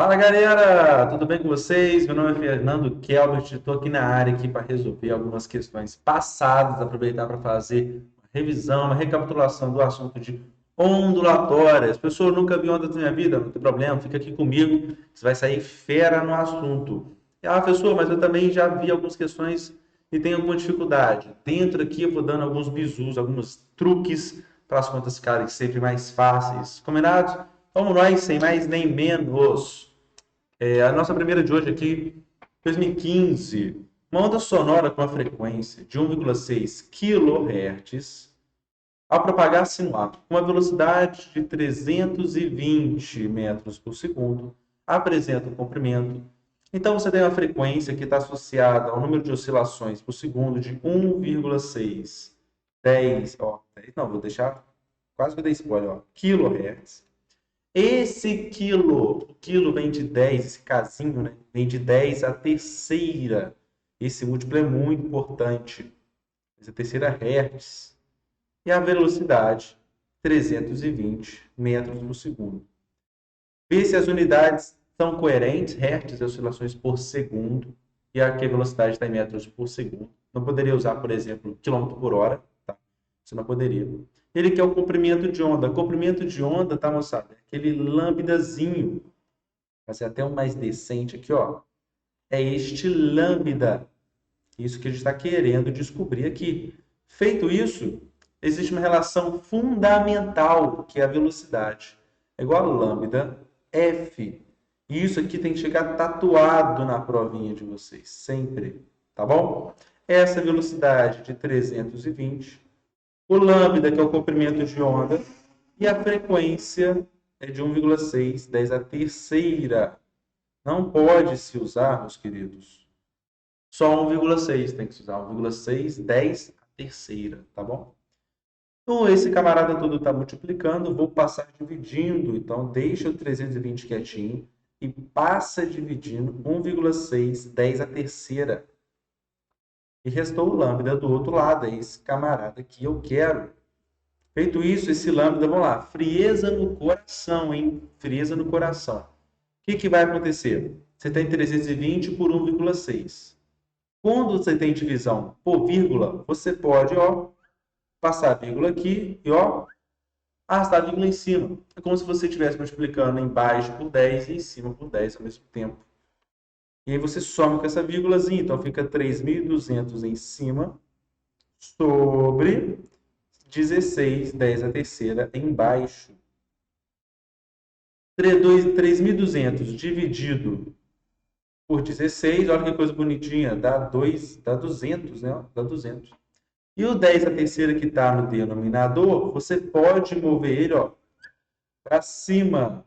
Fala galera, tudo bem com vocês? Meu nome é Fernando Kelbert, estou aqui na área aqui para resolver algumas questões passadas, aproveitar para fazer uma revisão, uma recapitulação do assunto de ondulatórias. Pessoa, eu nunca vi onda na minha vida, não tem problema, fica aqui comigo, você vai sair fera no assunto. Professor, mas eu também já vi algumas questões e tenho alguma dificuldade. Dentro aqui eu vou dando alguns bizus, alguns truques para as contas ficarem sempre mais fáceis. Combinado? Vamos nós, sem mais nem menos. A nossa primeira de hoje aqui, 2015, uma onda sonora com a frequência de 1,6 kHz ao propagar-se no ar com uma velocidade de 320 metros por segundo, apresenta um comprimento. Então você tem uma frequência que está associada ao número de oscilações por segundo de 1,6, 10, não, vou deixar quase que eu dei spoiler, kHz. Esse quilo, o quilo vem de 10, esse casinho, né? Vem de 10 a terceira. Esse múltiplo é muito importante. Essa terceira hertz. E a velocidade, 320 metros por segundo. Vê se as unidades são coerentes, hertz é oscilações por segundo, e aqui a velocidade está em metros por segundo. Não poderia usar, por exemplo, quilômetro por hora, tá? Você não poderia. Ele quer o comprimento de onda. Comprimento de onda, tá, moçada? É aquele lambdazinho. Vai ser até um mais decente aqui, ó. É este lambda. Isso que a gente está querendo descobrir aqui. Feito isso, existe uma relação fundamental, que é a velocidade. É igual a lambda F. E isso aqui tem que chegar tatuado na provinha de vocês, sempre. Tá bom? Essa velocidade de 320, o lambda, que é o comprimento de onda, e a frequência é de 1,6, 10 a terceira. Não pode se usar, meus queridos, só 1,6, tem que se usar 1,6, 10 a terceira, tá bom? Então, esse camarada todo está multiplicando, vou passar dividindo. Então, deixa o 320 quietinho e passa dividindo 1,6, 10 a terceira. E restou o lambda do outro lado, é esse camarada que eu quero. Feito isso, esse lambda, vamos lá, frieza no coração, hein? Frieza no coração. O que vai acontecer? Você tem 320 por 1,6. Quando você tem divisão por vírgula, você pode, ó, passar a vírgula aqui e, ó, arrastar a vírgula em cima. É como se você estivesse multiplicando embaixo por 10 e em cima por 10 ao mesmo tempo. E aí você soma com essa vírgulazinha, então fica 3.200 em cima sobre 16, 10 a terceira embaixo. 3.200 dividido por 16, olha que coisa bonitinha, dá 200, né? Dá 200. E o 10 a terceira que está no denominador, você pode mover ele para cima.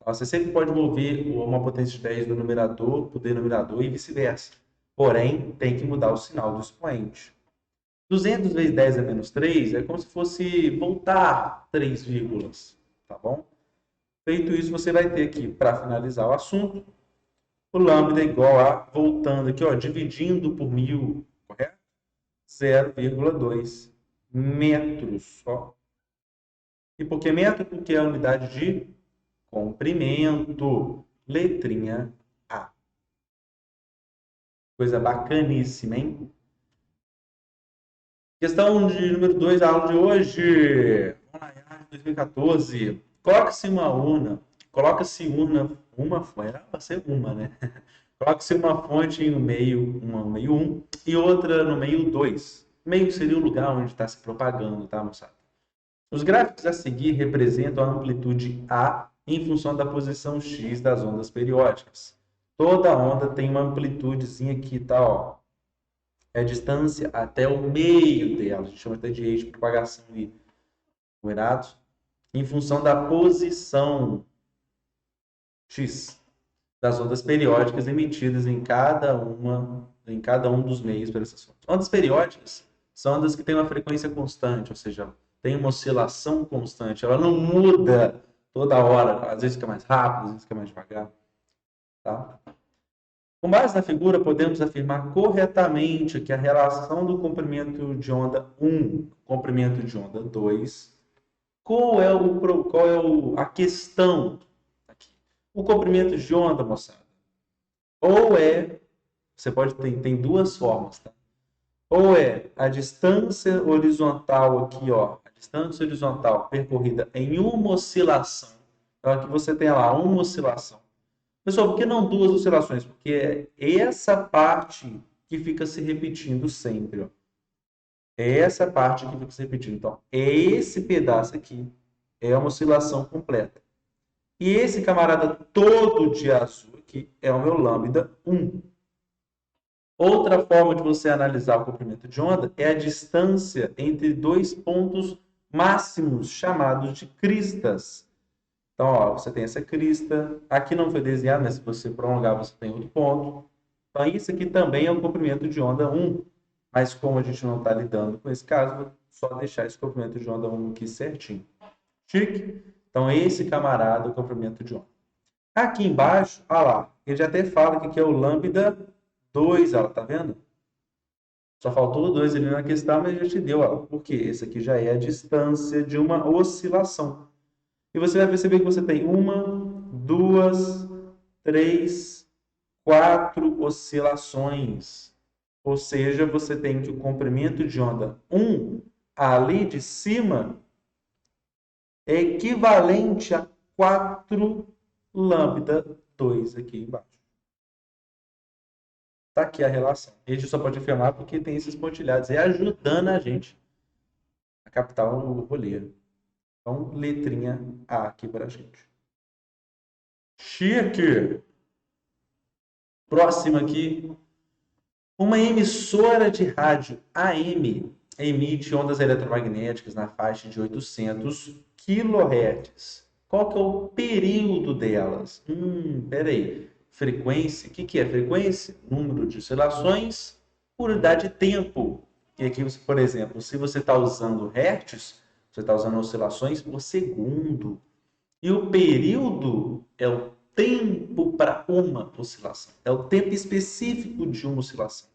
Você sempre pode mover uma potência de 10 do numerador para o denominador e vice-versa. Porém, tem que mudar o sinal do expoente. 200 vezes 10 é menos 3 é como se fosse voltar 3 vírgulas, tá bom? Feito isso, você vai ter aqui, para finalizar o assunto, o lambda é igual a, voltando aqui, ó, dividindo por 1000, correto? 0,2 metros. Ó. E por que metro? Porque é a unidade de comprimento. Letrinha A. Coisa bacaníssima, hein? Questão de número 2 da aula de hoje. 2014. Vai ser uma, né? Coloque-se uma fonte no meio, uma no meio 1 e outra no meio 2. Meio seria o lugar onde está se propagando, tá, moçada? Os gráficos a seguir representam a amplitude A em função da posição X das ondas periódicas. Toda onda tem uma amplitudezinha aqui, tá? Ó. É a distância até o meio dela. A gente chama até de eixo de propagação ali. Combinado? Em função da posição X das ondas periódicas emitidas em cada um dos meios para essas ondas. Ondas periódicas são ondas que têm uma frequência constante, ou seja, tem uma oscilação constante, ela não muda toda hora, às vezes fica mais rápido, às vezes fica mais devagar. Tá? Com base na figura, podemos afirmar corretamente que a relação do comprimento de onda 1 com comprimento de onda 2, a questão aqui? O comprimento de onda, moçada, ou você pode tem duas formas, tá? Ou é a distância horizontal aqui, ó, a distância horizontal percorrida em uma oscilação. Então aqui você tem lá uma oscilação. Pessoal, por que não duas oscilações? Porque é essa parte que fica se repetindo sempre, ó. É essa parte que fica se repetindo. Então, é esse pedaço aqui, é uma oscilação completa. E esse camarada todo de azul aqui é o meu lambda 1. Outra forma de você analisar o comprimento de onda é a distância entre dois pontos máximos, chamados de cristas. Então, ó, você tem essa crista, aqui não foi desenhado, mas se você prolongar, você tem outro ponto. Então, isso aqui também é o comprimento de onda 1. Mas como a gente não está lidando com esse caso, vou só deixar esse comprimento de onda 1 aqui certinho. Chique? Então, esse camarada é o comprimento de onda. Aqui embaixo, olha lá, ele já até fala que aqui é o lambda 2, ó, tá vendo? Só faltou o 2 ali na questão, mas já te deu, ó, porque esse aqui já é a distância de uma oscilação. E você vai perceber que você tem uma, duas, três, quatro oscilações. Ou seja, você tem que o comprimento de onda 1 ali de cima é equivalente a 4 lambda 2 aqui embaixo. Está aqui a relação. A gente só pode afirmar porque tem esses pontilhados aí ajudando a gente a captar o rolê. Então, letrinha A aqui para a gente. Chique! Próximo aqui. Uma emissora de rádio AM emite ondas eletromagnéticas na faixa de 800 kHz. Qual que é o período delas? Peraí. Frequência. O que é frequência? Número de oscilações por unidade de tempo. E aqui, por exemplo, se você está usando hertz, você está usando oscilações por segundo. E o período é o tempo para uma oscilação. É o tempo específico de uma oscilação.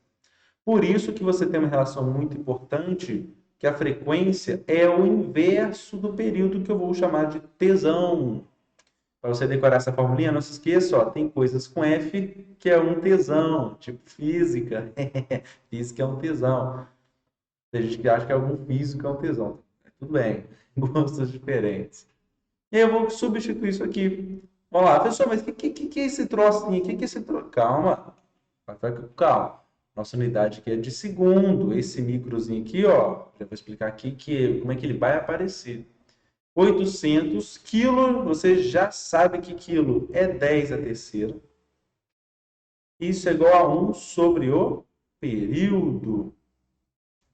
Por isso que você tem uma relação muito importante, que a frequência é o inverso do período que eu vou chamar de tesão. Para você decorar essa formulinha, não se esqueça, ó, tem coisas com F que é um tesão, tipo física. Física é um tesão. Tem gente que acha que algum físico é um tesão. Tudo bem, gostos diferentes. E aí eu vou substituir isso aqui. Vamos lá, pessoal, mas o que é esse trocinho? O que é esse troço? Calma, calma. Nossa unidade aqui é de segundo. Esse microzinho aqui, ó, já vou explicar aqui como é que ele vai aparecer. 800 quilos, você já sabe que quilo é 10 a terceira. Isso é igual a 1 sobre o período.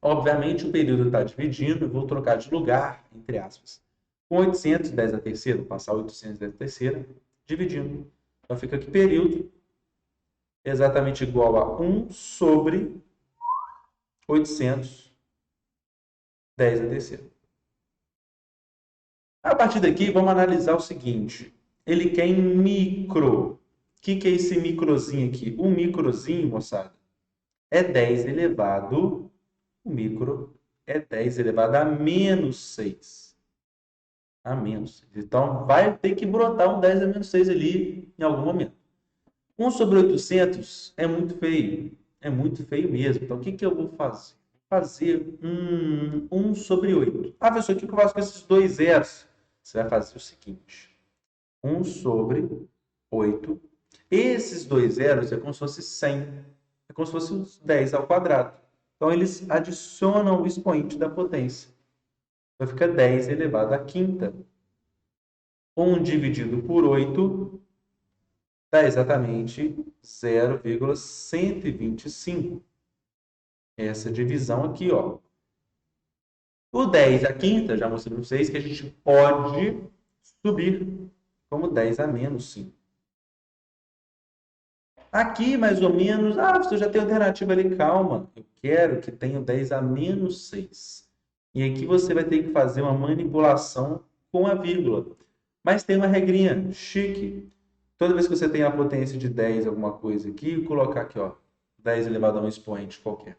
Obviamente, o período está dividindo, eu vou trocar de lugar, entre aspas. Com 800, 10 a terceira, passar 800, 10 a terceira, dividindo. Então, fica aqui período exatamente igual a 1 sobre 800, 10 a terceira. A partir daqui, vamos analisar o seguinte. Ele quer em micro. O que é esse microzinho aqui? O microzinho, moçada, é 10 elevado... O micro é 10 elevado a menos 6. A menos 6. Então, vai ter que brotar um 10 a menos 6 ali em algum momento. 1 sobre 800 é muito feio. É muito feio mesmo. Então, o que eu vou fazer? Fazer 1 sobre 8. Ah, professor, o que eu faço com esses dois zeros? Você vai fazer o seguinte. 1 sobre 8. Esses dois zeros é como se fosse 100. É como se fosse os 10 ao quadrado. Então, eles adicionam o expoente da potência. Então, fica 10 elevado à quinta. 1 dividido por 8 dá exatamente 0,125. Essa divisão aqui, ó. O 10 à quinta, já mostrei para vocês que a gente pode subir como 10 a menos 5. Aqui, mais ou menos, você já tem alternativa ali, calma. Eu quero que tenha 10 a menos 6. E aqui você vai ter que fazer uma manipulação com a vírgula. Mas tem uma regrinha chique. Toda vez que você tem a potência de 10, alguma coisa aqui, colocar aqui, ó, 10 elevado a um expoente qualquer.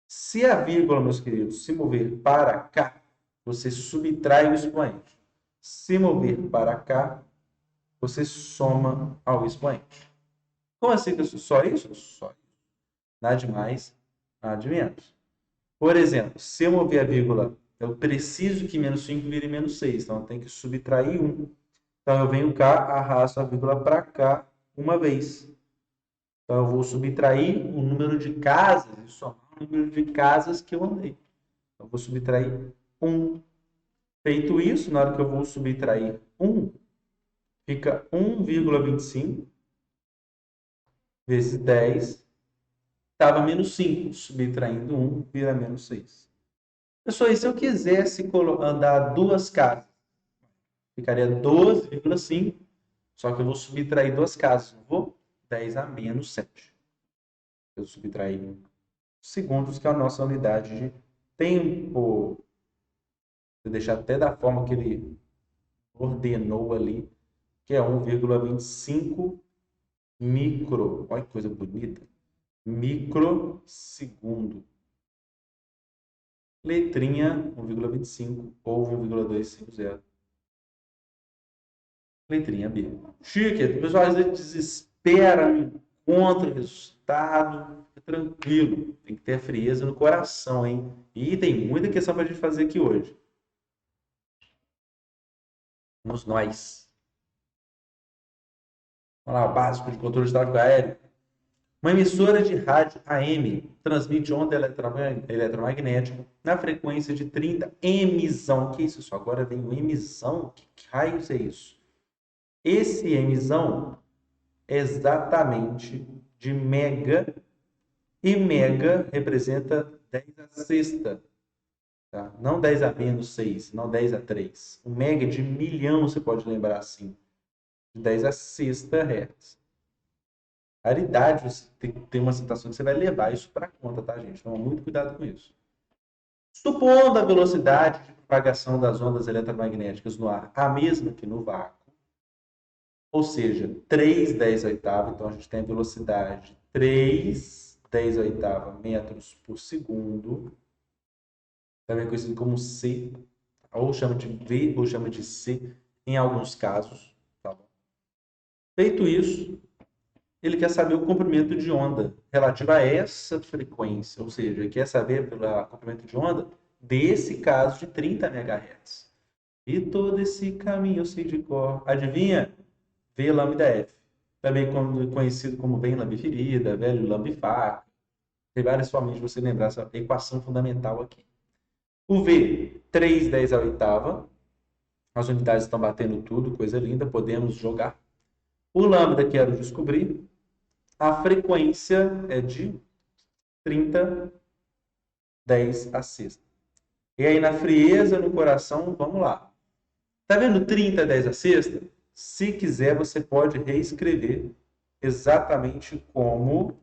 Se a vírgula, meus queridos, se mover para cá, você subtrai o expoente. Se mover para cá, você soma ao expoente. Como assim? Só isso? Só isso. Nada de mais, nada de menos. Por exemplo, se eu mover a vírgula, eu preciso que menos 5 vire menos 6. Então, eu tenho que subtrair 1. Então, eu venho cá, arrasto a vírgula para cá uma vez. Então, eu vou subtrair o número de casas e somar o número de casas que eu andei. Então, eu vou subtrair 1. Feito isso, na hora que eu vou subtrair 1, fica 1,25 vezes 10. Estava menos 5. Subtraindo 1, vira menos 6. Pessoal, e se eu quisesse andar duas casas? Ficaria 12,5. Só que eu vou subtrair duas casas. Não vou? 10 a menos 7. Eu subtraí segundos, que é a nossa unidade de tempo. Vou deixar até da forma que ele ordenou ali, que é 1,25 micro. Olha que coisa bonita. Microsegundo. Letrinha 1,25 ou 1,250. Letrinha B. Chique, pessoal, às vezes desespera, não encontra o resultado. Fica tranquilo, tem que ter frieza no coração, hein? E tem muita questão para a gente fazer aqui hoje. Vamos nós. Vamos lá, o básico de controle de tráfego aéreo. Uma emissora de rádio AM transmite onda eletromagnética na frequência de 30 emissão. Que isso? Só agora vem o emissão? Que raios é isso? Esse emissão é exatamente de mega, e mega representa 10 a sexta. Tá? Não 10 a menos 6, não 10 a 3. O mega é de milhão, você pode lembrar assim. De 10 a sexta hertz. Raridade, você tem uma situação que você vai levar isso para conta, tá, gente? Então, muito cuidado com isso. Supondo a velocidade de propagação das ondas eletromagnéticas no ar a mesma que no vácuo, ou seja, 3 10 oitava, então a gente tem a velocidade 3 10 oitava metros por segundo, também conhecido como C, ou chama de V, ou chama de C, em alguns casos. Tá bom? Feito isso, ele quer saber o comprimento de onda relativo a essa frequência, ou seja, ele quer saber pelo comprimento de onda desse caso de 30 MHz. E todo esse caminho eu sei de cor. Adivinha? V lambda F. Também conhecido como vem lambiferida, velho lambifaca. Tem várias formas de você lembrar essa equação fundamental aqui. O V, 3 10 a oitava. As unidades estão batendo tudo, coisa linda, podemos jogar. O lambda quero descobrir. A frequência é de 30, 10 a sexta. E aí, na frieza, no coração, vamos lá. Tá vendo 30, 10 a sexta? Se quiser, você pode reescrever exatamente como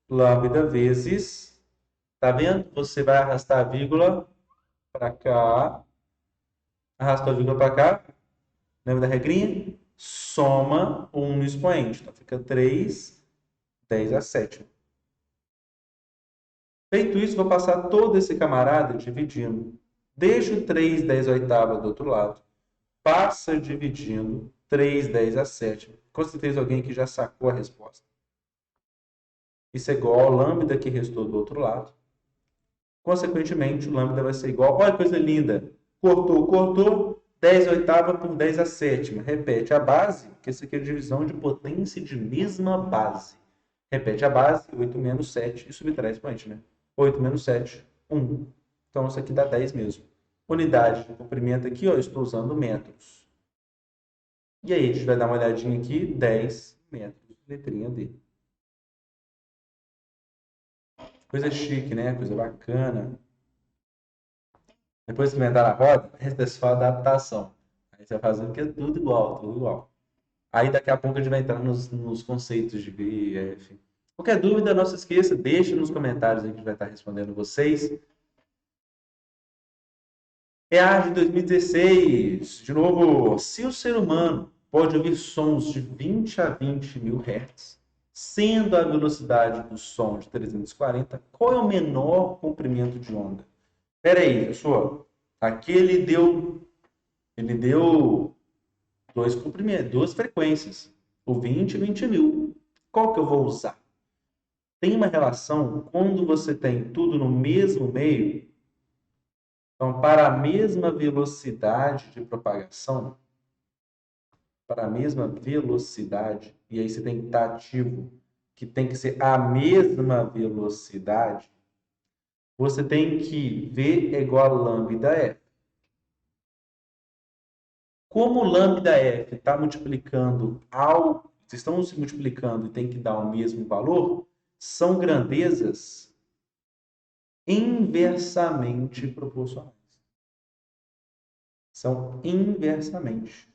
lambda vezes. Tá vendo? Você vai arrastar a vírgula para cá. Arrasta a vírgula para cá. Lembra da regrinha? Soma 1 no expoente. Então, fica 3, 10 a sétima. Feito isso, vou passar todo esse camarada dividindo. Deixa o 3 10 oitava do outro lado. Passa dividindo 3 10 a sétima. Com certeza alguém que já sacou a resposta. Isso é igual ao lambda que restou do outro lado. Consequentemente, o lambda vai ser igual... Olha que coisa linda! Cortou. 10 oitava por 10 a sétima. Repete a base, que isso aqui é divisão de potência de mesma base. Repete a base, 8 menos 7, e subtrai expoente, né? 8 menos 7, 1. Então, isso aqui dá 10 mesmo. Unidade de comprimento aqui, ó, eu estou usando metros. E aí, a gente vai dar uma olhadinha aqui, 10 metros, letrinha D. Coisa chique, né? Coisa bacana. Depois que inventar a roda, é só adaptação. Aí você vai fazendo que é tudo igual, tudo igual. Aí daqui a pouco a gente vai entrar nos conceitos de V, F. Qualquer dúvida, não se esqueça, deixe nos comentários aí que a gente vai estar respondendo vocês. EAR de 2016, de novo, se o ser humano pode ouvir sons de 20 a 20 mil Hz, sendo a velocidade do som de 340, qual é o menor comprimento de onda? Espera aí, pessoal. Aqui ele deu dois comprimentos, duas frequências, o 20 e 20 mil. Qual que eu vou usar? Tem uma relação quando você tem tudo no mesmo meio. Então, para a mesma velocidade de propagação, para a mesma velocidade, e aí você tem que estar ativo, que tem que ser a mesma velocidade, você tem que V é igual a lambda F. Como lambda F está multiplicando vocês estão se multiplicando e tem que dar o mesmo valor, são grandezas inversamente proporcionais. São inversamente.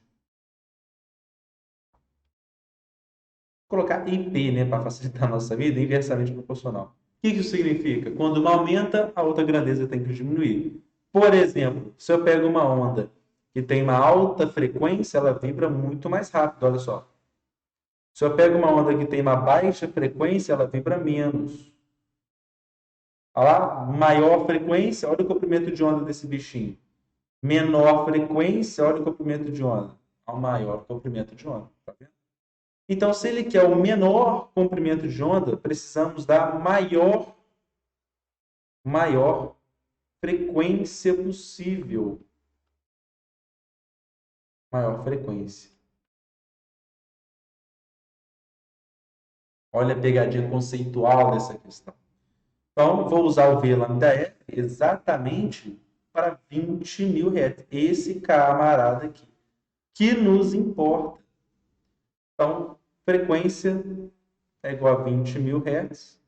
Vou colocar IP, né, para facilitar a nossa vida, inversamente proporcional. O que isso significa? Quando uma aumenta, a outra grandeza tem que diminuir. Por exemplo, se eu pego uma onda que tem uma alta frequência, ela vibra muito mais rápido, olha só. Se eu pego uma onda que tem uma baixa frequência, ela vibra menos. Olha lá, maior frequência, olha o comprimento de onda desse bichinho. Menor frequência, olha o comprimento de onda. Ao maior comprimento de onda, tá vendo? Então, se ele quer o menor comprimento de onda, precisamos da maior frequência possível. Maior frequência. Olha a pegadinha conceitual dessa questão. Então, vou usar o V lambda F exatamente para 20 mil Hz. Esse camarada aqui, que nos importa. Então, frequência é igual a 20 mil Hz.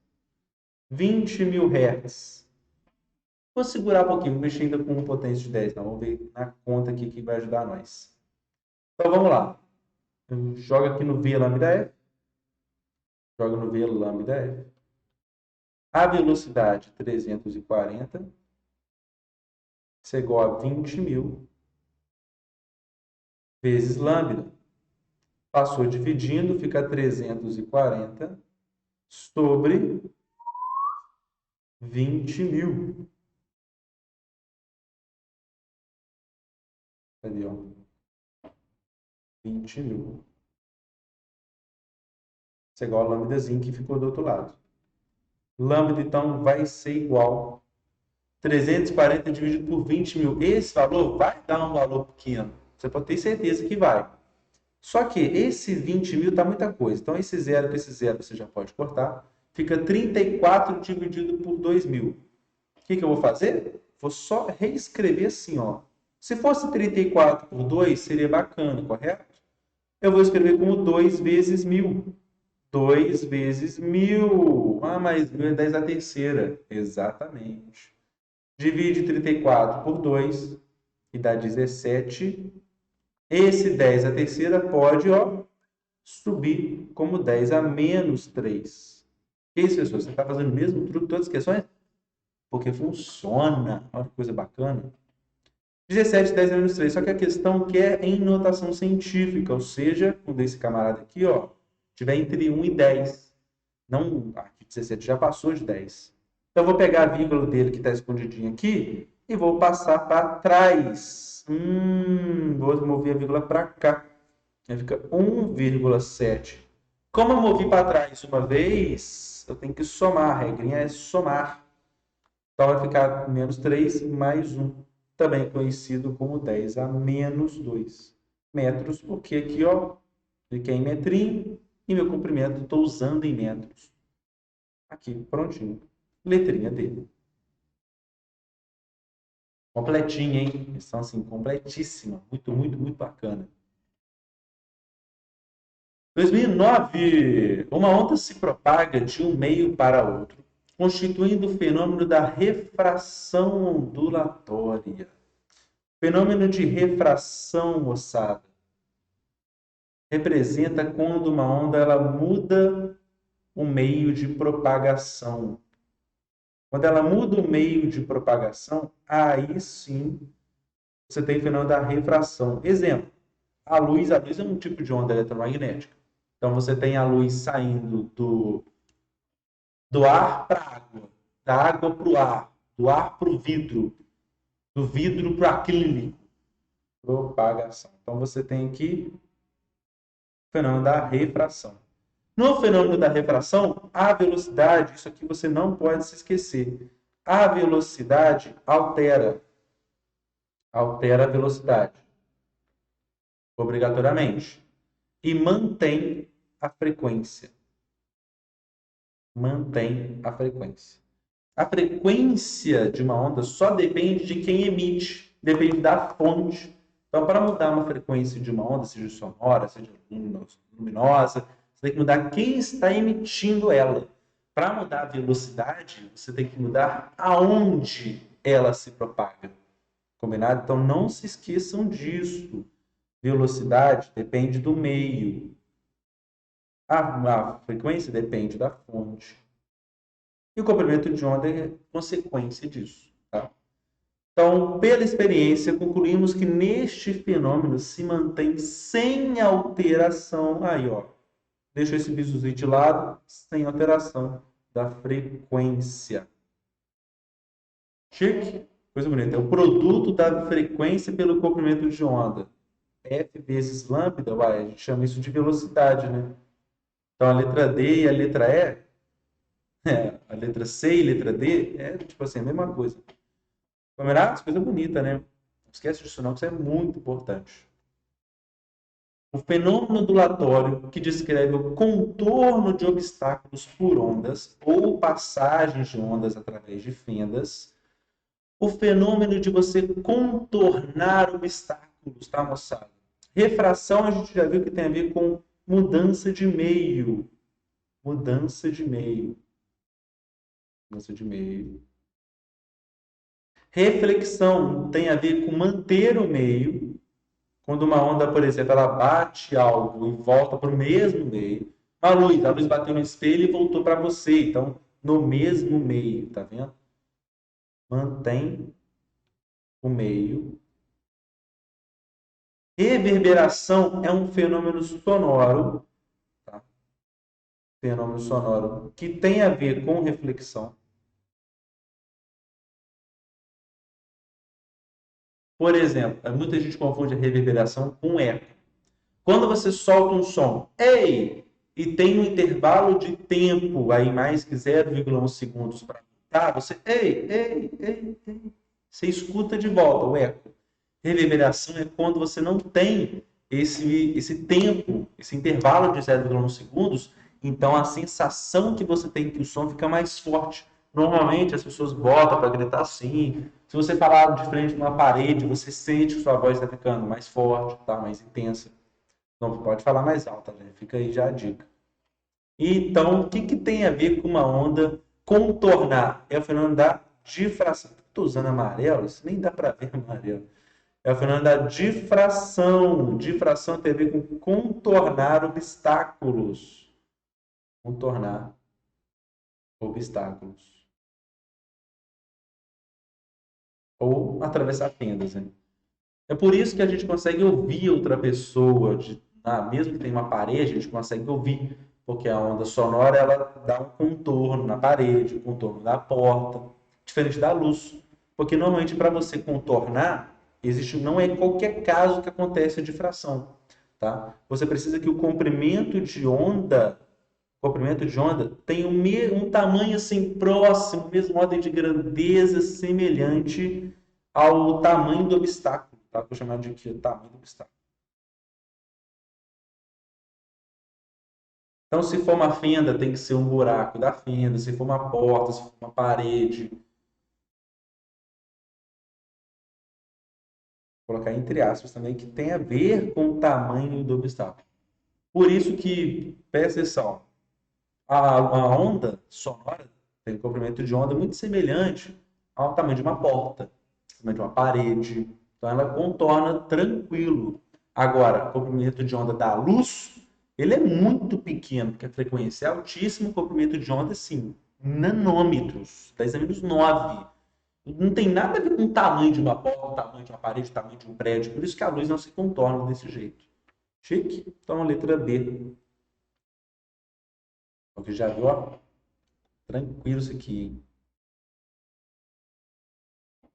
20 mil Hz. Vou segurar um pouquinho, vou mexer ainda com potência de 10. Não, vamos ver na conta aqui que vai ajudar nós. Então, vamos lá. Joga aqui no V lambda F. Joga no V lambda F. A velocidade 340. Isso é igual a 20 mil vezes lambda. Passou dividindo, fica 340 sobre 20 mil. Cadê? 20 mil. Isso é igual a lambdazinho que ficou do outro lado. Lambda, então, vai ser igual 340 dividido por 20 mil. Esse valor vai dar um valor pequeno. Você pode ter certeza que vai. Só que esse 20 mil está muita coisa. Então, esse zero com esse zero você já pode cortar. Fica 34 dividido por 2 mil. O que eu vou fazer? Vou só reescrever assim, ó. Se fosse 34 por 2, seria bacana, correto? Eu vou escrever como 2 vezes 1000. 2 vezes 1000. Ah, mas 1000 é 10 a terceira. Exatamente. Divide 34 por 2 e dá 17. Esse 10 a terceira pode, ó, subir como 10 a menos 3. Que isso, pessoal? Você está fazendo o mesmo truque todas as questões? Porque funciona. Olha que coisa bacana. 17, 10 a menos 3. Só que a questão que é em notação científica, ou seja, quando esse camarada aqui, ó, tiver entre 1 e 10. Não, aqui 17 já passou de 10. Então, eu vou pegar a vírgula dele que está escondidinha aqui e vou passar para trás. Vou mover a vírgula para cá. Aí fica 1,7. Como eu movi para trás uma vez, eu tenho que somar. A regrinha é somar. Então, vai ficar menos 3 mais 1. Também conhecido como 10 a menos 2 metros. Porque aqui, ó, fiquei em metrinho e meu comprimento estou usando em metros. Aqui, prontinho. Letrinha dele. Completinha, hein? Questão assim, completíssima. Muito, muito, muito bacana. 2009. Uma onda se propaga de um meio para outro, constituindo o fenômeno da refração ondulatória. Fenômeno de refração, moçada, representa quando uma onda ela muda o meio de propagação. Quando ela muda o meio de propagação, aí sim você tem o fenômeno da refração. Exemplo, a luz é um tipo de onda eletromagnética. Então você tem a luz saindo do ar para a água, da água para o ar, do ar para o vidro, do vidro para o acrílico. Propagação. Então você tem aqui fenômeno da refração. No fenômeno da refração, a velocidade, isso aqui você não pode se esquecer, a velocidade altera a velocidade, obrigatoriamente, e mantém a frequência. Mantém a frequência. A frequência de uma onda só depende de quem emite, depende da fonte. Então, para mudar uma frequência de uma onda, seja sonora, seja luminosa, você tem que mudar quem está emitindo ela. Para mudar a velocidade, você tem que mudar aonde ela se propaga. Combinado? Então, não se esqueçam disso. Velocidade depende do meio. A frequência depende da fonte. E o comprimento de onda é consequência disso. Tá? Então, pela experiência, concluímos que neste fenômeno se mantém sem alteração. Aí, ó. Deixa esse bisuzinho de lado, sem alteração da frequência. Chique? Coisa bonita. É o produto da frequência pelo comprimento de onda. F vezes lambda, a gente chama isso de velocidade, né? Então, a letra D e a letra E, a letra C e a letra D, é tipo assim, a mesma coisa. Combinado? Coisa bonita, né? Não esquece disso não, que isso é muito importante. O fenômeno ondulatório, que descreve o contorno de obstáculos por ondas ou passagens de ondas através de fendas. O fenômeno de você contornar obstáculos, tá, moçada? Refração a gente já viu que tem a ver com mudança de meio. Mudança de meio. Mudança de meio. Reflexão tem a ver com manter o meio. Quando uma onda, por exemplo, ela bate algo e volta para o mesmo meio. A luz bateu no espelho e voltou para você. Então, no mesmo meio, tá vendo? Mantém o meio. Reverberação é um fenômeno sonoro, tá? Fenômeno sonoro que tem a ver com reflexão. Por exemplo, muita gente confunde a reverberação com eco. Quando você solta um som, ei, e tem um intervalo de tempo aí mais que 0,1 segundos para voltar, você, ei, você escuta de volta o eco. Reverberação é quando você não tem esse tempo, esse intervalo de 0,1 segundos, então a sensação que você tem que o som fica mais forte. Normalmente as pessoas botam para gritar assim. Se você falar de frente a uma parede, você sente que sua voz está ficando mais forte, tá? Mais intensa. Não pode falar mais alta, né? Fica aí já a dica. Então, o que tem a ver com uma onda contornar? É o fenômeno da difração. Estou usando amarelo, isso nem dá para ver amarelo. É o fenômeno da difração. Difração tem a ver com contornar obstáculos. Contornar obstáculos. Ou atravessar fendas, né? É por isso que a gente consegue ouvir outra pessoa, mesmo que tenha uma parede, a gente consegue ouvir, porque a onda sonora ela dá um contorno na parede, um contorno da porta, diferente da luz. Porque normalmente para você contornar, não é em qualquer caso que acontece a difração, tá? Você precisa que o comprimento de onda tenha um tamanho assim próximo, mesmo ordem de grandeza semelhante ao tamanho do obstáculo, tá? Vou chamar de aqui, o tamanho do obstáculo. Então, se for uma fenda, tem que ser um buraco da fenda. Se for uma porta, se for uma parede. Vou colocar entre aspas também, que tem a ver com o tamanho do obstáculo. Por isso que, presta atenção, a onda sonora tem um comprimento de onda muito semelhante ao tamanho de uma porta, ao tamanho de uma parede. Então, ela contorna tranquilo. Agora, o comprimento de onda da luz, ele é muito pequeno, porque a frequência é altíssima, o comprimento de onda, sim, nanômetros, 10⁻⁹. Não tem nada a ver com o tamanho de uma porta, o tamanho de uma parede, o tamanho de um prédio. Por isso que a luz não se contorna desse jeito. Chique? Então, a letra B. Porque já viu, ó? Tranquilo isso aqui, hein?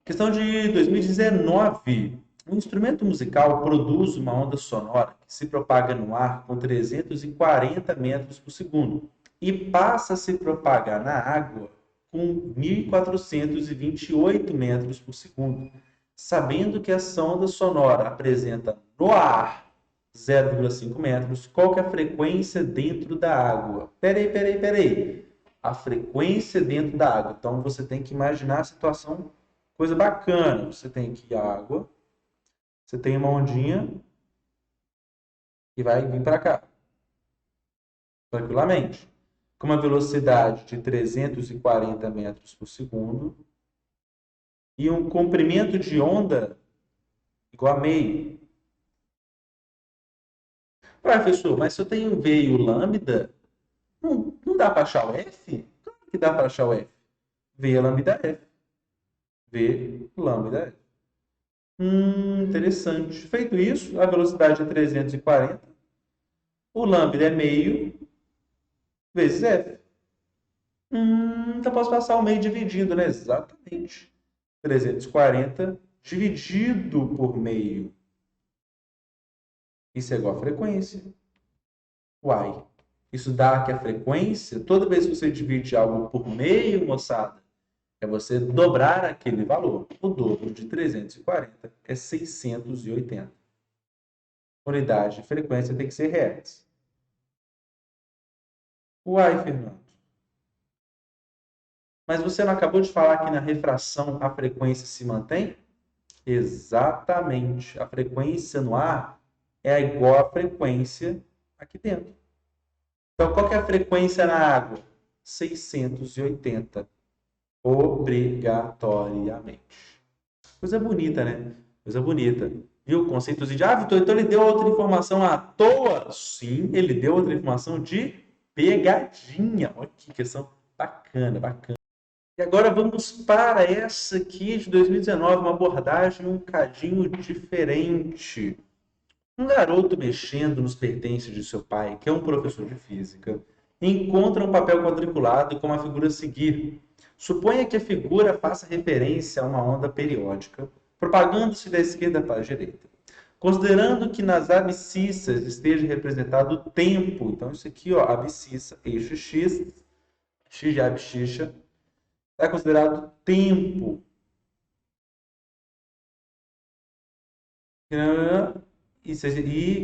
Questão de 2019. Um instrumento musical produz uma onda sonora que se propaga no ar com 340 metros por segundo e passa a se propagar na água com 1.428 metros por segundo. Sabendo que essa onda sonora apresenta no ar 0,5 metros, qual que é a frequência dentro da água? Peraí. A frequência dentro da água. Então, você tem que imaginar a situação, coisa bacana. Você tem aqui a água, você tem uma ondinha que vai vir para cá, tranquilamente, com uma velocidade de 340 metros por segundo e um comprimento de onda igual a meio. Professor, mas se eu tenho V e o lambda, não dá para achar o F? Claro que dá para achar o F. V lambda F. V lambda F. Interessante. Feito isso, a velocidade é 340. O lambda é meio vezes F. Então posso passar o meio dividindo, né? Exatamente. 340 dividido por meio. Isso é igual a frequência. Uai. Isso dá que a frequência, toda vez que você divide algo por meio, moçada, é você dobrar aquele valor. O dobro de 340 é 680. Unidade de frequência tem que ser hertz. Uai, Fernando. Mas você não acabou de falar que na refração a frequência se mantém? Exatamente. A frequência no ar é igual à frequência aqui dentro. Então, qual que é a frequência na água? 680. Obrigatoriamente. Coisa bonita, né? Coisa bonita. Viu? Conceitozinho de, Vitor, então ele deu outra informação à toa? Sim, ele deu outra informação de pegadinha. Olha que questão bacana. E agora vamos para essa aqui de 2019, uma abordagem um cadinho diferente. Um garoto mexendo nos pertences de seu pai, que é um professor de física, encontra um papel quadriculado com uma figura a seguir. Suponha que a figura faça referência a uma onda periódica, propagando-se da esquerda para a direita. Considerando que nas abscissas esteja representado o tempo, então isso aqui, ó, abscissa, eixo X, X de abscissa, é considerado tempo. E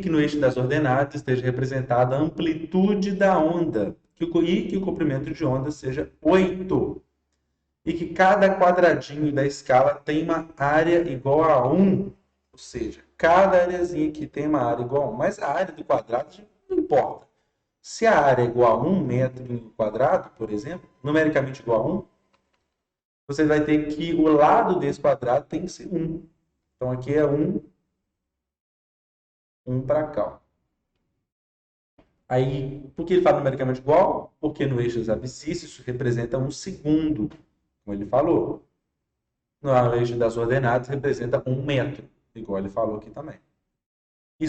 que no eixo das ordenadas esteja representada a amplitude da onda. E que o comprimento de onda seja 8. E que cada quadradinho da escala tem uma área igual a 1. Ou seja, cada areazinha aqui tem uma área igual a 1. Mas a área do quadrado não importa. Se a área é igual a 1 metro quadrado, por exemplo, numericamente igual a 1, você vai ter que o lado desse quadrado tem que ser 1. Então aqui é 1 para cá. Aí, por que ele fala numericamente igual? Porque no eixo das abscissas isso representa 1 segundo, como ele falou. No eixo das ordenadas representa 1 metro, igual ele falou aqui também. E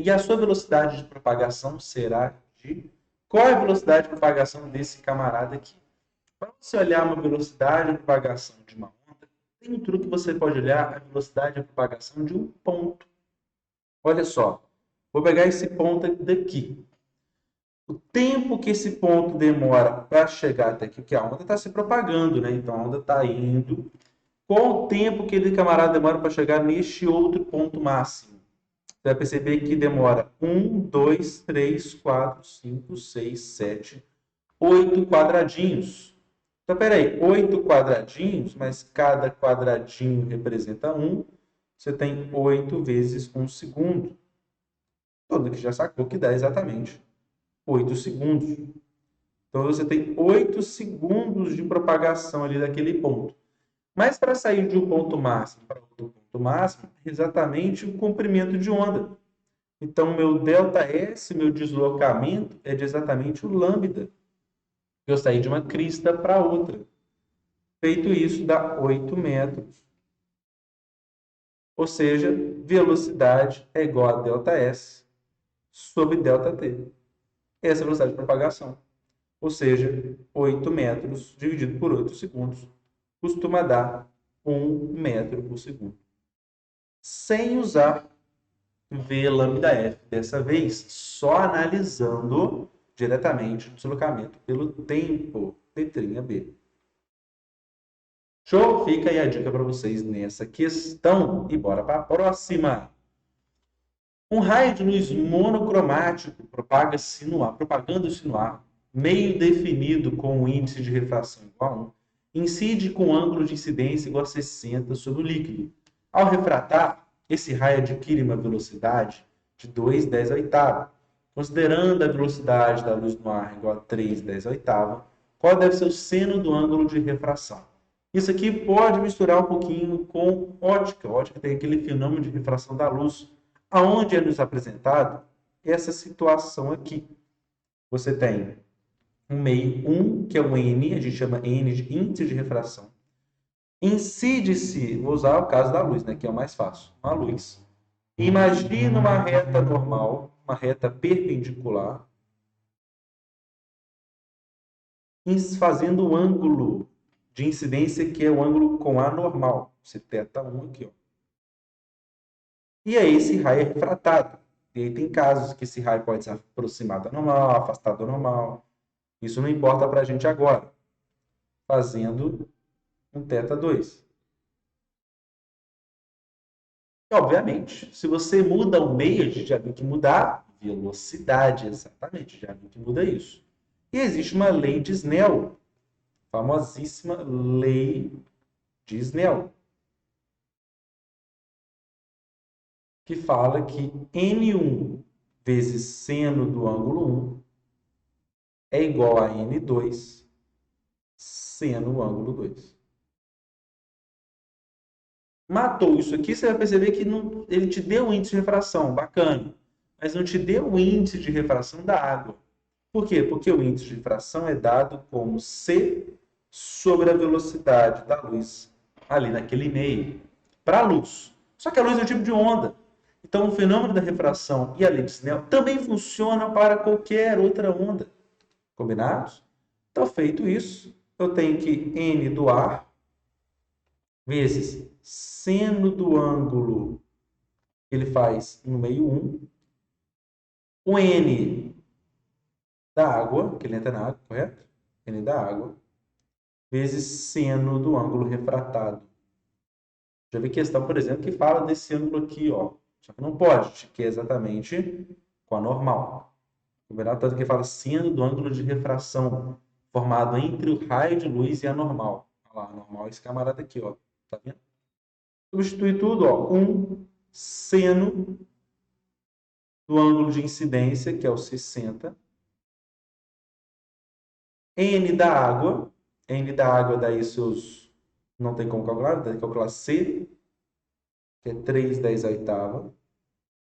a sua velocidade de propagação será de... Qual é a velocidade de propagação desse camarada aqui? Para você olhar uma velocidade de propagação de uma onda, tem um truque que você pode olhar a velocidade de propagação de um ponto. Olha só, vou pegar esse ponto daqui. O tempo que esse ponto demora para chegar até aqui, que a onda está se propagando, né? Então a onda está indo. Qual o tempo que ele camarada demora para chegar neste outro ponto máximo? Você vai perceber que demora 1, 2, 3, 4, 5, 6, 7, 8 quadradinhos. Então, peraí, 8 quadradinhos, mas cada quadradinho representa 1. Você tem 8 vezes 1 segundo. Todo mundo que já sacou que dá exatamente 8 segundos. Então, você tem 8 segundos de propagação ali daquele ponto. Mas para sair de um ponto máximo para outro ponto máximo, exatamente o comprimento de onda. Então, meu ΔS, meu deslocamento, é de exatamente o lambda. Eu saí de uma crista para outra. Feito isso, dá 8 metros. Ou seja, velocidade é igual a ΔS sobre ΔT. Essa é a velocidade de propagação. Ou seja, 8 metros dividido por 8 segundos costuma dar 1 metro por segundo. Sem usar V lambda F. Dessa vez, só analisando diretamente o deslocamento pelo tempo, letrinha B. Show? Fica aí a dica para vocês nessa questão. E bora para a próxima. Um raio de luz monocromático propagando-se no ar, meio definido com um índice de refração igual a 1, incide com ângulo de incidência igual a 60 sobre o líquido. Ao refratar, esse raio adquire uma velocidade de 2/10. Considerando a velocidade da luz no ar igual a 3/10, qual deve ser o seno do ângulo de refração? Isso aqui pode misturar um pouquinho com ótica. Ótica tem aquele fenômeno de refração da luz. Aonde é nos apresentado essa situação aqui. Você tem um meio 1, que é o N, a gente chama N de índice de refração. Incide-se, vou usar o caso da luz, né, que é o mais fácil. Uma luz. Imagina uma reta normal, uma reta perpendicular, fazendo o ângulo de incidência, que é o ângulo com A normal. Você θ1 aqui, ó. E aí esse raio é refratado. E aí tem casos que esse raio pode se aproximar da normal, afastar da normal. Isso não importa para a gente agora. Fazendo um θ2. E, obviamente, se você muda o meio, a gente já viu que mudar a velocidade, exatamente, já viu que muda isso. E existe uma lei de Snell, famosíssima lei de Snell, que fala que N1 vezes seno do ângulo 1 é igual a N2 seno do ângulo 2. Matou isso aqui, você vai perceber que não, ele te deu o índice de refração, bacana, mas não te deu o índice de refração da água. Por quê? Porque o índice de refração é dado como C sobre a velocidade da luz, ali naquele meio, para a luz. Só que a luz é um tipo de onda. Então, o fenômeno da refração e a lei de Snell também funciona para qualquer outra onda. Combinados? Então, feito isso, eu tenho que N do ar vezes seno do ângulo que ele faz no meio 1, o N da água, que ele entra na água, correto? N da água, vezes seno do ângulo refratado. Já vi questão, por exemplo, que fala desse ângulo aqui, ó. Só que não pode, que é exatamente com a normal. Combinado? Tanto que fala seno do ângulo de refração, formado entre o raio de luz e a normal. Olha lá, a normal é esse camarada aqui, ó. Tá vendo? Substitui tudo, ó. 1 seno do ângulo de incidência, que é o 60. N da água daí seus... Não tem como calcular, tem que calcular C, que é 3/10,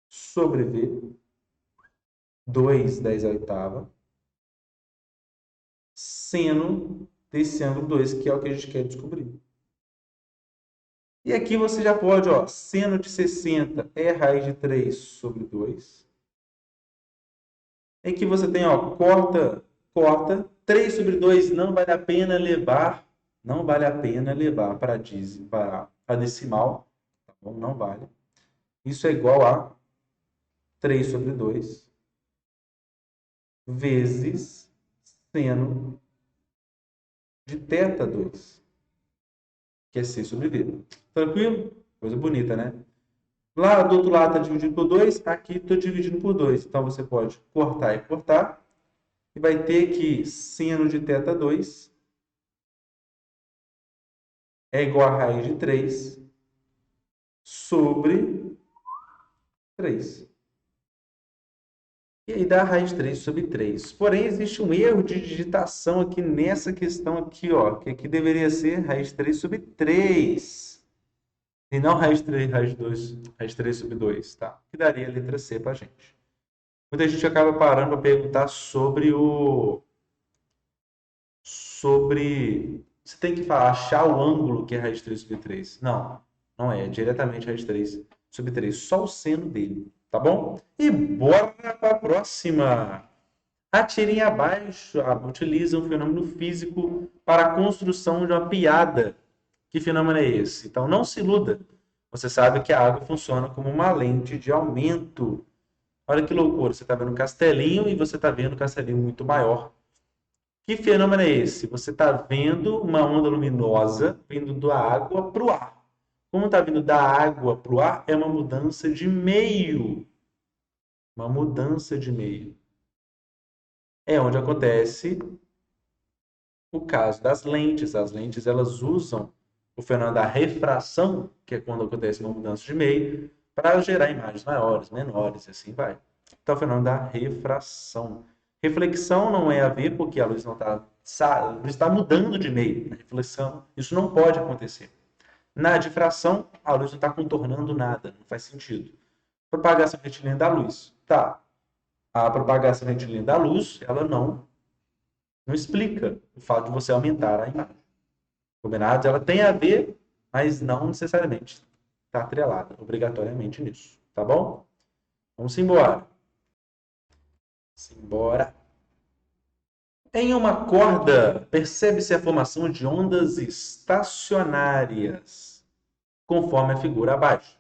sobre V, 2/10, seno desse ângulo 2, que é o que a gente quer descobrir. E aqui você já pode, ó, seno de 60 é raiz de 3 sobre 2. Aqui você tem, ó, corta, 3 sobre 2 não vale a pena levar para a decimal, tá bom? Não vale. Isso é igual a 3 sobre 2 vezes seno de θ2, que é C sobre V. Tranquilo? Coisa bonita, né? Lá do outro lado está dividido por 2, aqui estou dividindo por 2. Então, você pode cortar e cortar. E vai ter que seno de θ2 é igual a raiz de 3 sobre 3. E aí dá a raiz de 3 sobre 3. Porém, existe um erro de digitação aqui nessa questão aqui, ó, que aqui deveria ser raiz de 3 sobre 3. E não raiz de 3, raiz de 2, raiz de 3 sobre 2, tá? Que daria a letra C pra gente. Muita gente acaba parando para perguntar sobre o... Você tem que achar o ângulo que é raiz de 3 sobre 3. Não, não é. É diretamente raiz de 3 sobre 3. Só o seno dele, tá bom? E bora para a próxima. Atirem abaixo. Utiliza um fenômeno físico para a construção de uma piada Que fenômeno é esse? Então, não se iluda. Você sabe que a água funciona como uma lente de aumento. Olha que loucura, você está vendo um castelinho e você está vendo um castelinho muito maior. Que fenômeno é esse? Você está vendo uma onda luminosa vindo da água para o ar. Como está vindo da água para o ar, é uma mudança de meio. Uma mudança de meio. É onde acontece o caso das lentes. As lentes elas usam o fenômeno da refração, que é quando acontece uma mudança de meio, para gerar imagens maiores, menores e assim vai. Então, o fenômeno da refração. Reflexão não é a ver porque a luz não está mudando de meio. Na reflexão, isso não pode acontecer. Na difração, a luz não está contornando nada, não faz sentido. Propagação retilínea da luz. Tá. A propagação retilínea da luz, ela não explica o fato de você aumentar a imagem. Combinado? Ela tem a ver, mas não necessariamente está atrelada obrigatoriamente nisso. Tá bom? Vamos embora. Simbora. Em uma corda, percebe-se a formação de ondas estacionárias, conforme a figura abaixo.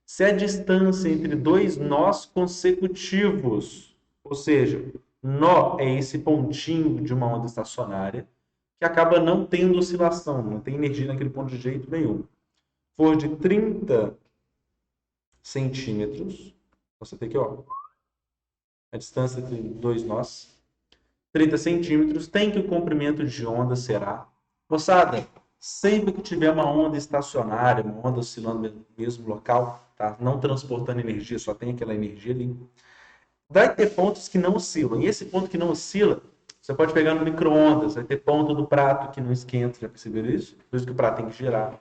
Se a distância entre dois nós consecutivos, ou seja, nó é esse pontinho de uma onda estacionária, que acaba não tendo oscilação, não tem energia naquele ponto de jeito nenhum, for de 30 centímetros, você tem que, ó, a distância entre dois nós, 30 centímetros, tem que o comprimento de onda será. Moçada, sempre que tiver uma onda estacionária, uma onda oscilando no mesmo local, tá? Não transportando energia, só tem aquela energia ali, vai ter pontos que não oscilam. E esse ponto que não oscila, você pode pegar no micro-ondas, vai ter ponto do prato que não esquenta, já perceberam isso? Por isso que o prato tem que girar.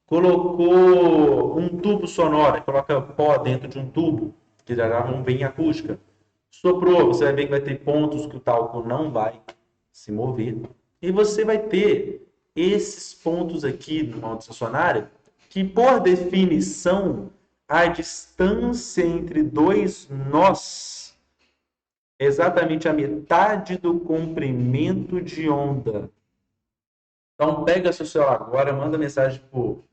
Colocou um tubo sonoro, coloca pó dentro de um tubo, que já vão bem acústica. Soprou, você vai ver que vai ter pontos que o talco não vai se mover. E você vai ter esses pontos aqui no modo estacionário, que por definição, a distância entre dois nós é exatamente a metade do comprimento de onda. Então, pega seu celular agora, manda mensagem pro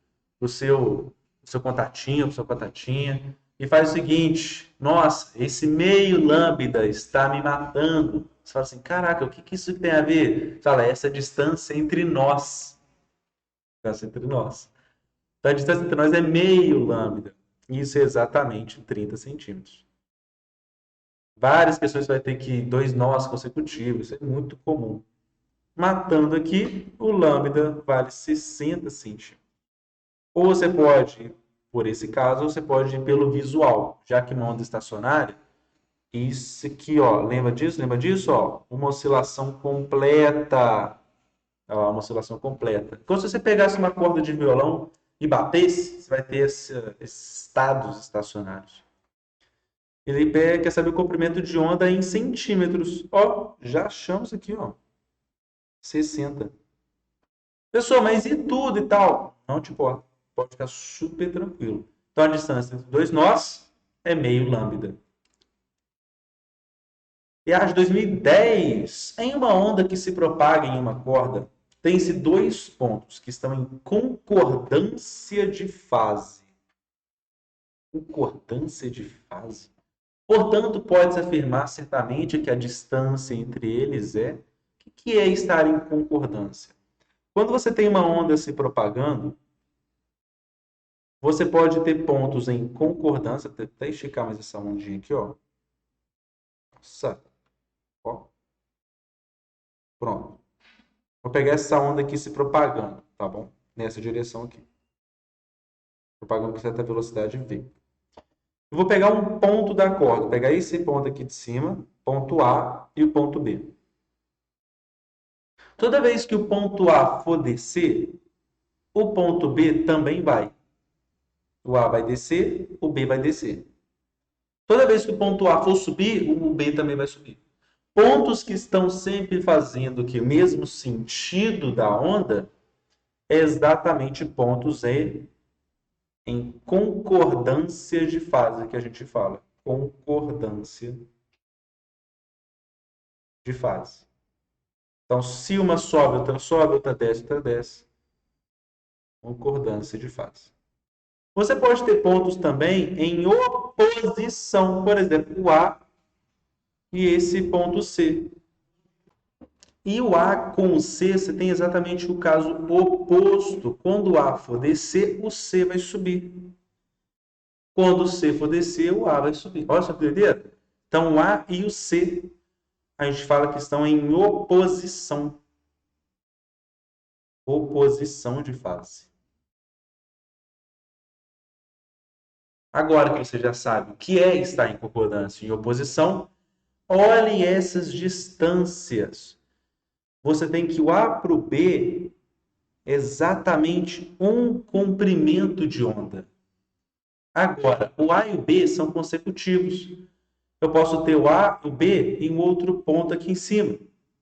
seu contatinho, pro seu contatinha, e faz o seguinte: nossa, esse meio lambda está me matando. Você fala assim: caraca, o que isso tem a ver? Você fala, essa distância entre nós. Distância entre nós. Então, a distância entre nós é meio lambda. Isso é exatamente 30 centímetros. Várias questões vai ter que dois nós consecutivos, isso é muito comum. Matando aqui, o lambda vale 60 centímetros. Ou você pode, por esse caso, ou você pode ir pelo visual, já que uma onda estacionária, isso aqui, ó, lembra disso? Lembra disso? Ó, uma oscilação completa. Ó, uma oscilação completa. Então, se você pegasse uma corda de violão e batesse, você vai ter esses estados estacionários. Ele quer saber o comprimento de onda em centímetros. Ó, já achamos aqui, ó, 60. Pessoal, mas e tudo e tal? Não te importa. Pode ficar super tranquilo. Então, a distância entre dois nós é meio lambda. E a de 2010, em uma onda que se propaga em uma corda, tem-se dois pontos que estão em concordância de fase. Concordância de fase? Portanto, pode-se afirmar certamente que a distância entre eles é... O que é estar em concordância? Quando você tem uma onda se propagando, você pode ter pontos em concordância, até esticar mais essa ondinha aqui, ó. Nossa, ó. Pronto. Vou pegar essa onda aqui se propagando, tá bom? Nessa direção aqui. Propagando com certa velocidade v. Eu vou pegar um ponto da corda, vou pegar esse ponto aqui de cima, ponto A e o ponto B. Toda vez que o ponto A for descer, o ponto B também vai. O A vai descer, o B vai descer. Toda vez que o ponto A for subir, o B também vai subir. Pontos que estão sempre fazendo que o mesmo sentido da onda é exatamente pontos em concordância de fase, que a gente fala. Concordância de fase. Então, se uma sobe, outra desce, outra desce. Concordância de fase. Você pode ter pontos também em oposição, por exemplo, o A e esse ponto C. E o A com o C, você tem exatamente o caso oposto. Quando o A for descer, o C vai subir. Quando o C for descer, o A vai subir. Olha só que doideira. Então, o A e o C, a gente fala que estão em oposição. Oposição de fase. Agora que você já sabe o que é estar em concordância e em oposição, olhe essas distâncias. Você tem que o A para o B é exatamente um comprimento de onda. Agora, o A e o B são consecutivos. Eu posso ter o A e o B em um outro ponto aqui em cima.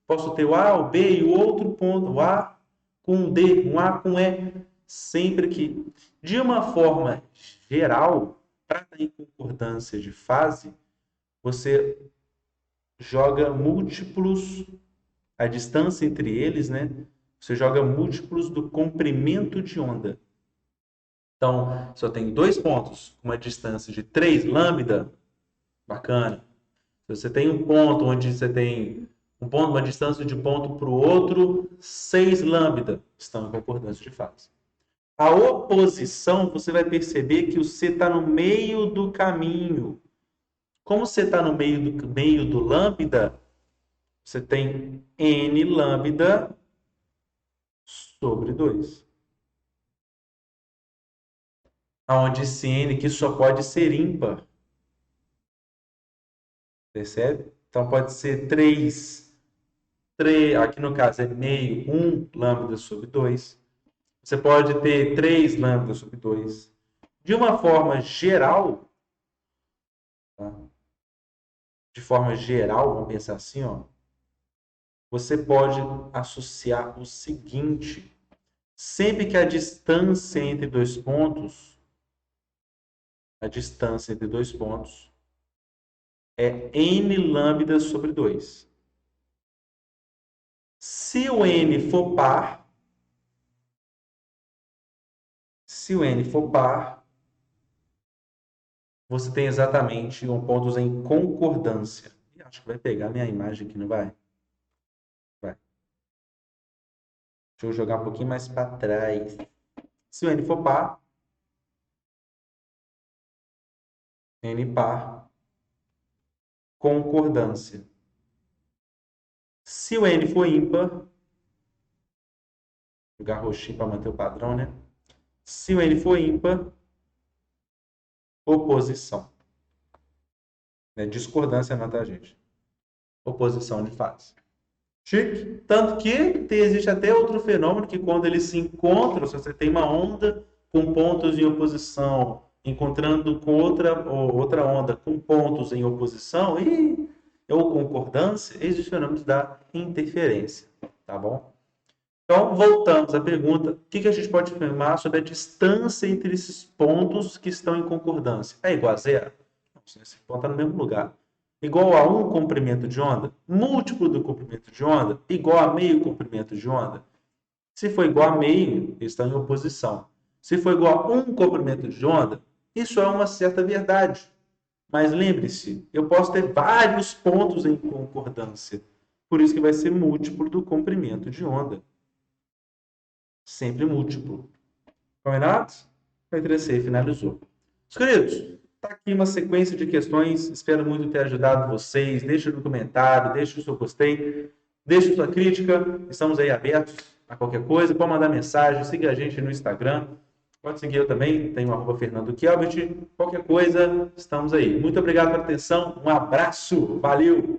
Posso ter o A, o B e o outro ponto, o A com um D, um A com E, sempre que, de uma forma geral, para estar em concordância de fase, você joga múltiplos, a distância entre eles, né? Você joga múltiplos do comprimento de onda. Então, se eu tenho dois pontos com uma distância de 3 lambda, bacana. Se você tem um ponto onde você tem uma distância de ponto para o outro, 6 lambda, estão em concordância de fase. A oposição, você vai perceber que o C está no meio do caminho. Como você está no meio do lambda, você tem N lambda sobre 2. Onde esse N aqui só pode ser ímpar. Percebe? Então pode ser 3, aqui no caso é meio, 1 lambda sobre 2. Você pode ter 3 lambda sobre 2. De uma forma geral, tá? De forma geral, vamos pensar assim, ó, você pode associar o seguinte: sempre que a distância entre dois pontos, é N lambda sobre 2. Se o N for par, você tem exatamente pontos em concordância. Acho que vai pegar minha imagem aqui, não vai? Vai. Deixa eu jogar um pouquinho mais para trás. Se o N for par, N par, concordância. Se o N for ímpar, jogar roxinho para manter o padrão, né? Se o N for ímpar, oposição. Discordância não, tá, gente? Oposição de fase. Chique. Tanto que existe até outro fenômeno que quando eles se encontram, se você tem uma onda com pontos em oposição, encontrando com outra onda com pontos em oposição, ou concordância, existem fenômenos da interferência. Tá bom? Então, voltamos à pergunta: o que a gente pode afirmar sobre a distância entre esses pontos que estão em concordância? É igual a zero? Não, esse ponto está no mesmo lugar. Igual a um comprimento de onda? Múltiplo do comprimento de onda? Igual a meio comprimento de onda? Se for igual a meio, eles estão em oposição. Se for igual a um comprimento de onda, isso é uma certa verdade. Mas lembre-se, eu posso ter vários pontos em concordância. Por isso que vai ser múltiplo do comprimento de onda. Sempre múltiplo. Combinado? O interessei, finalizou. Meus queridos, está aqui uma sequência de questões. Espero muito ter ajudado vocês. Deixe no comentário, deixe o seu gostei, deixe sua crítica. Estamos aí abertos a qualquer coisa. Pode mandar mensagem, siga a gente no Instagram. Pode seguir eu também, tenho o Fernando Kelbert. Qualquer coisa, estamos aí. Muito obrigado pela atenção. Um abraço. Valeu!